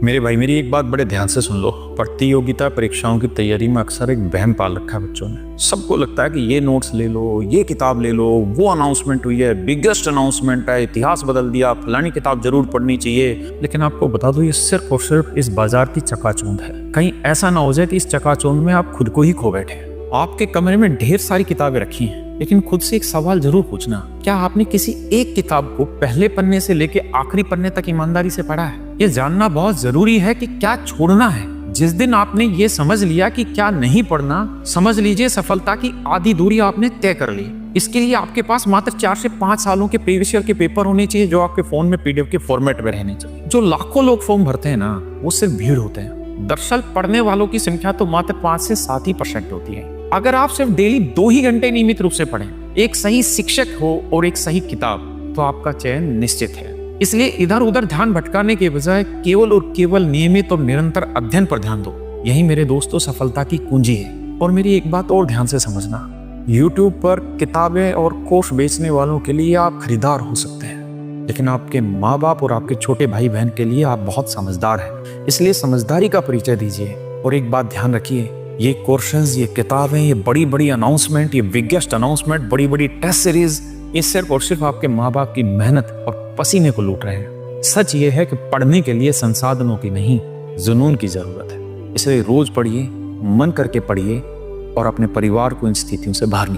मेरे भाई, मेरी एक बात बड़े ध्यान से सुन लो। प्रतियोगिता परीक्षाओं की तैयारी में अक्सर एक वहम पाल रखा है बच्चों ने। सबको लगता है कि ये नोट्स ले लो, ये किताब ले लो, वो अनाउंसमेंट हुई है, बिगेस्ट अनाउंसमेंट है, इतिहास बदल दिया, फलानी किताब जरूर पढ़नी चाहिए। लेकिन आपको बता दो, ये सिर्फ और सिर्फ इस बाजार की चकाचौंध है। कहीं ऐसा ना हो जाए कि इस चकाचौंध में आप खुद को ही खो बैठे। आपके कमरे में ढेर सारी किताबें रखी हैं, लेकिन खुद से एक सवाल जरूर पूछना, क्या आपने किसी एक किताब को पहले पन्ने से लेके आखिरी पन्ने तक ईमानदारी से पढ़ा है? ये जानना बहुत जरूरी है कि क्या छोड़ना है। जिस दिन आपने ये समझ लिया कि क्या नहीं पढ़ना, समझ लीजिए सफलता की आधी दूरी आपने तय कर ली। इसके लिए आपके पास मात्र 4 से 5 सालों के प्रीवियस ईयर के पेपर होने चाहिए, जो आपके फोन में पीडीएफ के फॉर्मेट में रहने चाहिए। जो लाखों लोग फॉर्म भरते हैं ना, वो सिर्फ भीड़ होते हैं। दरअसल पढ़ने वालों की संख्या तो मात्र 5 से 7% होती है। अगर आप सिर्फ डेली 2 ही घंटे नियमित रूप से पढ़ें, एक सही शिक्षक हो और एक सही किताब, तो आपका चयन निश्चित है। इसलिए इधर उधर ध्यान भटकाने के बजाय केवल और केवल नियमित और निरंतर अध्ययन पर ध्यान दो। यही मेरे दोस्तों सफलता की कुंजी है। और मेरी एक बात और ध्यान से समझना, YouTube पर किताबें और कोर्स बेचने वालों के लिए आप खरीदार हो सकते हैं, लेकिन आपके माँ बाप और आपके छोटे भाई बहन के लिए आप बहुत समझदार हैं। इसलिए समझदारी का परिचय दीजिए। और एक बात ध्यान रखिए, ये कोर्सेज, ये किताबें, ये बड़ी बड़ी अनाउंसमेंट, ये बिगेस्ट अनाउंसमेंट, बड़ी बड़ी टेस्ट सीरीज, ये सिर्फ और सिर्फ आपके माँ बाप की मेहनत और पसीने को लूट रहे हैं। सच ये है कि पढ़ने के लिए संसाधनों की नहीं, जुनून की जरूरत है। इसलिए रोज पढ़िए, मन करके पढ़िए और अपने परिवार को इन स्थितियों से बाहर निकालिए।